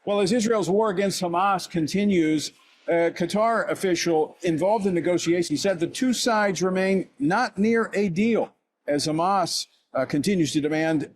Well, as Israel's war against Hamas continues, a Qatar official involved in negotiations said the two sides remain not near a deal as Hamas continues to demand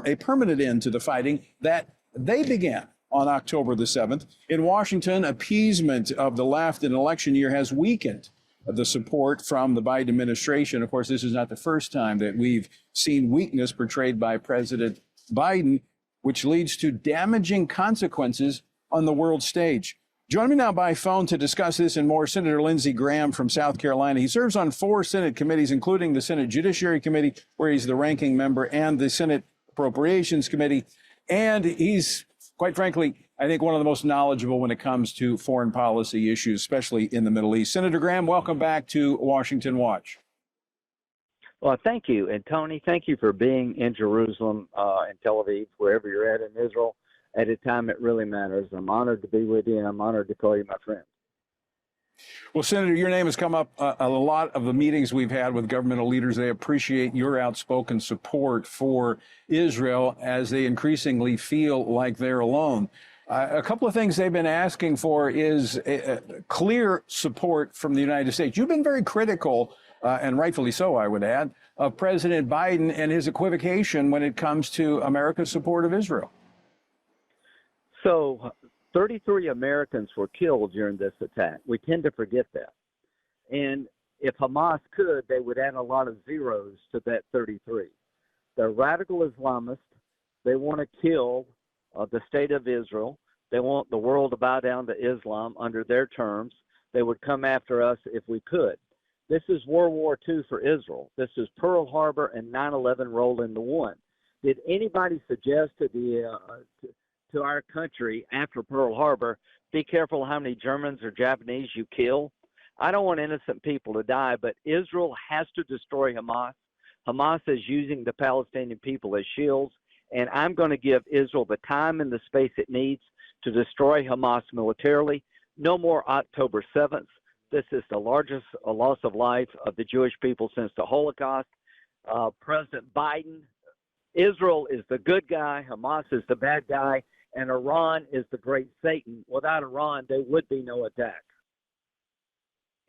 a permanent end to the fighting that they began on October the 7th. In Washington, appeasement of the left in election year has weakened the support from the Biden administration. Of course, this is not the first time that we've seen weakness portrayed by President Biden, which leads to damaging consequences on the world stage. Joining me now by phone to discuss this and more, Senator Lindsey Graham from South Carolina. He serves on 4 Senate committees, including the Senate Judiciary Committee, where he's the ranking member, and the Senate Appropriations Committee. And he's, quite frankly, I think one of the most knowledgeable when it comes to foreign policy issues, especially in the Middle East. Senator Graham, welcome back to Washington Watch. Well, thank you. And Tony, thank you for being in Jerusalem and Tel Aviv, wherever you're at in Israel, at a time it really matters. I'm honored to be with you, and I'm honored to call you my friend. Well, Senator, your name has come up a lot of the meetings we've had with governmental leaders. They appreciate your outspoken support for Israel as they increasingly feel like they're alone. A couple of things they've been asking for is clear support from the United States. You've been very critical, and rightfully so, I would add, of President Biden and his equivocation when it comes to America's support of Israel. So 33 Americans were killed during this attack. We tend to forget that. And if Hamas could, they would add a lot of zeros to that 33. They're radical Islamists. They want to kill the state of Israel. They want the world to bow down to Islam under their terms. They would come after us if we could. This is World War II for Israel. This is Pearl Harbor and 9/11 rolled into one. Did anybody suggest to our country after Pearl Harbor, be careful how many Germans or Japanese you kill? I don't want innocent people to die, but Israel has to destroy Hamas. Hamas is using the Palestinian people as shields, and I'm going to give Israel the time and the space it needs to destroy Hamas militarily. No more October 7th. This is the largest loss of life of the Jewish people since the Holocaust. President Biden, Israel is the good guy, Hamas is the bad guy, and Iran is the great Satan. Without Iran, there would be no attack.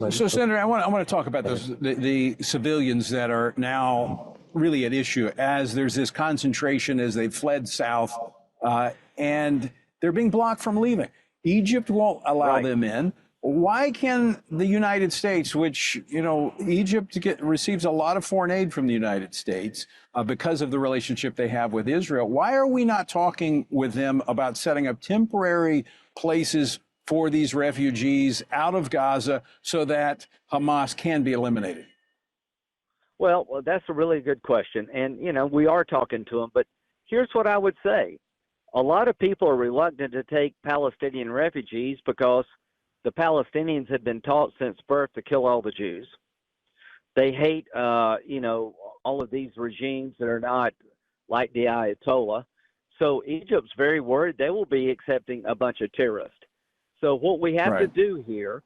So, Senator, I want to talk about the civilians that are now really at issue as there's this concentration as they've fled south, and they're being blocked from leaving. Egypt won't allow them in. Why can the United States, which, Egypt receives a lot of foreign aid from the United States because of the relationship they have with Israel, why are we not talking with them about setting up temporary places for these refugees out of Gaza so that Hamas can be eliminated? Well, that's a really good question. And, we are talking to them. But here's what I would say. A lot of people are reluctant to take Palestinian refugees because the Palestinians have been taught since birth to kill all the Jews. They hate, all of these regimes that are not like the Ayatollah. So Egypt's very worried they will be accepting a bunch of terrorists. So what we have to do here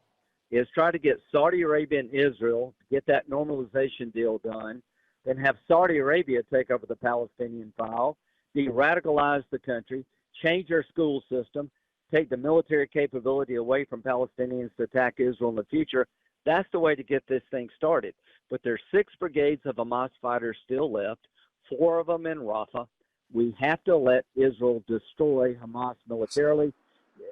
is try to get Saudi Arabia and Israel to get that normalization deal done, then have Saudi Arabia take over the Palestinian file, de-radicalize the country, change their school system, take the military capability away from Palestinians to attack Israel in the future. That's the way to get this thing started. But there's 6 brigades of Hamas fighters still left, 4 of them in Rafah. We have to let Israel destroy Hamas militarily.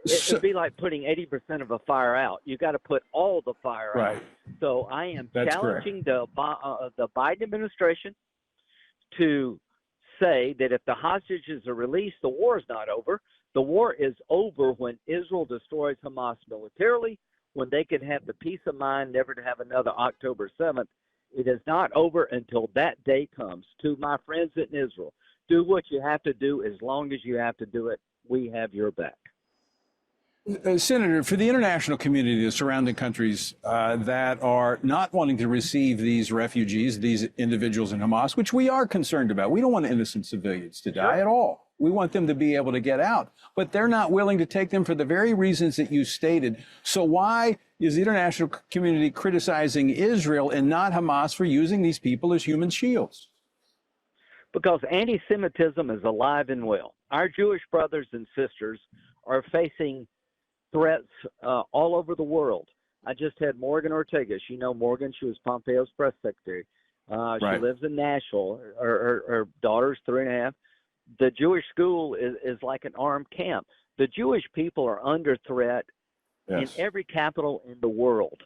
It would be like putting 80% of a fire out. You got to put all the fire out. So I am challenging the Biden administration to say that if the hostages are released, the war is not over. The war is over when Israel destroys Hamas militarily, when they can have the peace of mind never to have another October 7th. It is not over until that day comes. To my friends in Israel, do what you have to do as long as you have to do it. We have your back. Senator, for the international community, the surrounding countries that are not wanting to receive these refugees, these individuals in Hamas, which we are concerned about. We don't want innocent civilians to die at all. We want them to be able to get out, but they're not willing to take them for the very reasons that you stated. So why is the international community criticizing Israel and not Hamas for using these people as human shields? Because anti-Semitism is alive and well. Our Jewish brothers and sisters are facing threats all over the world. I just had Morgan Ortega. You know Morgan. She was Pompeo's press secretary. She lives in Nashville. Her daughter's 3.5. The Jewish school is like an armed camp. The Jewish people are under threat in every capital in the world.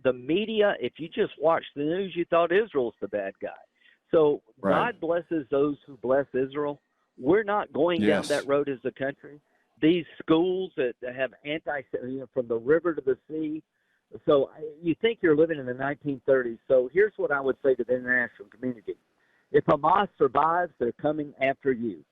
The media, if you just watched the news, you thought Israel's the bad guy. So God blesses those who bless Israel. We're not going down that road as a country. These schools that have from the river to the sea. So you think you're living in the 1930s. So here's what I would say to the international community. If Hamas survives, they're coming after you.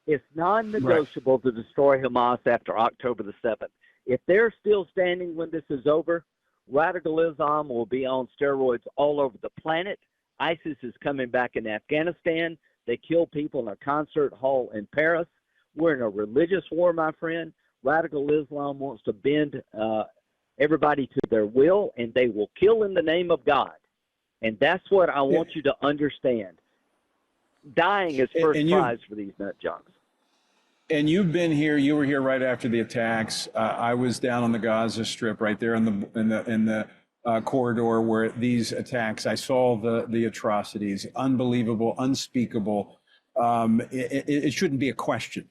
It's non-negotiable to destroy Hamas after October the 7th. If they're still standing when this is over, radical Islam will be on steroids all over the planet. ISIS is coming back in Afghanistan. They kill people in a concert hall in Paris. We're in a religious war, my friend. Radical Islam wants to bend everybody to their will, and they will kill in the name of God. And that's what I want you to understand. Dying is first prize for these nut jobs. And you've been here. You were here right after the attacks. I was down on the Gaza Strip, right there in the corridor where these attacks. I saw the atrocities, unbelievable, unspeakable. It shouldn't be a question.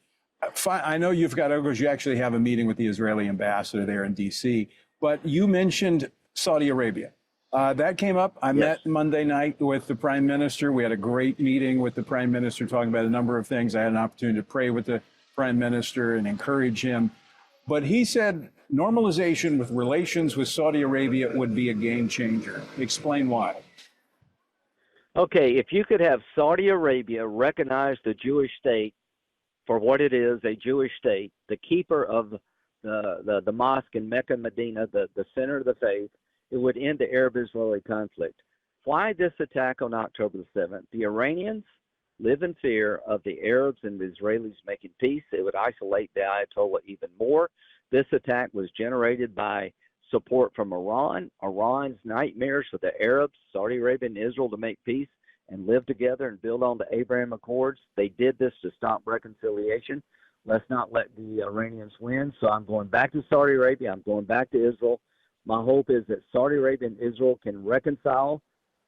I know you've got because you actually have a meeting with the Israeli ambassador there in D.C. But you mentioned Saudi Arabia. That came up. I met Monday night with the Prime Minister. We had a great meeting with the Prime Minister talking about a number of things. I had an opportunity to pray with the Prime Minister and encourage him. But he said normalization with relations with Saudi Arabia would be a game changer. Explain why. Okay, if you could have Saudi Arabia recognize the Jewish state for what it is, a Jewish state, the keeper of the mosque in Mecca, Medina, the center of the faith, it would end the Arab-Israeli conflict. Why this attack on October the 7th? The Iranians live in fear of the Arabs and the Israelis making peace. It would isolate the Ayatollah even more. This attack was generated by support from Iran, Iran's nightmares for the Arabs, Saudi Arabia, and Israel to make peace and live together and build on the Abraham Accords. They did this to stop reconciliation. Let's not let the Iranians win. So I'm going back to Saudi Arabia. I'm going back to Israel. My hope is that Saudi Arabia and Israel can reconcile,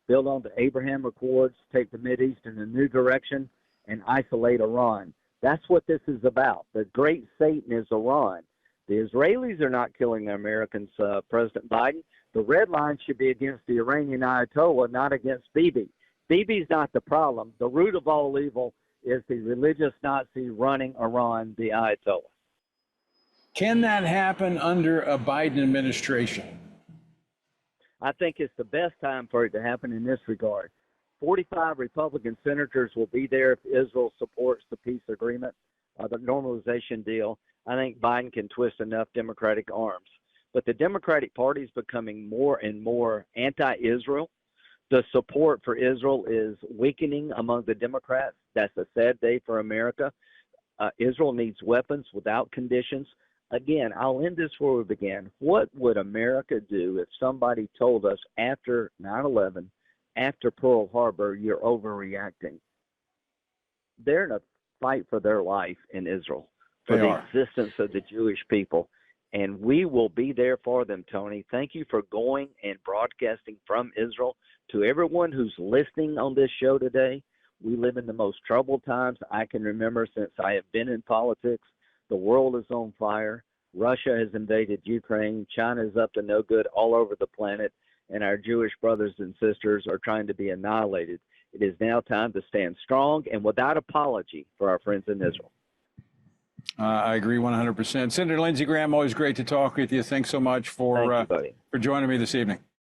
build on the Abraham Accords, take the Mideast in a new direction, and isolate Iran. That's what this is about. The great Satan is Iran. The Israelis are not killing the Americans, President Biden. The red line should be against the Iranian Ayatollah, not against Bibi. Bibi's not the problem. The root of all evil is the religious Nazi running Iran, the Ayatollah. Can that happen under a Biden administration? I think it's the best time for it to happen in this regard. 45 Republican senators will be there if Israel supports the peace agreement, the normalization deal. I think Biden can twist enough Democratic arms. But the Democratic Party is becoming more and more anti-Israel. The support for Israel is weakening among the Democrats. That's a sad day for America. Israel needs weapons without conditions. Again, I'll end this where we began. What would America do if somebody told us after 9/11, after Pearl Harbor, you're overreacting? They're in a fight for their life in Israel, for the existence of the Jewish people. And we will be there for them, Tony. Thank you for going and broadcasting from Israel. To everyone who's listening on this show today, we live in the most troubled times I can remember since I have been in politics. The world is on fire. Russia has invaded Ukraine. China is up to no good all over the planet. And our Jewish brothers and sisters are trying to be annihilated. It is now time to stand strong and without apology for our friends in Israel. I agree 100%. Senator Lindsey Graham, always great to talk with you. Thanks so much for joining me this evening.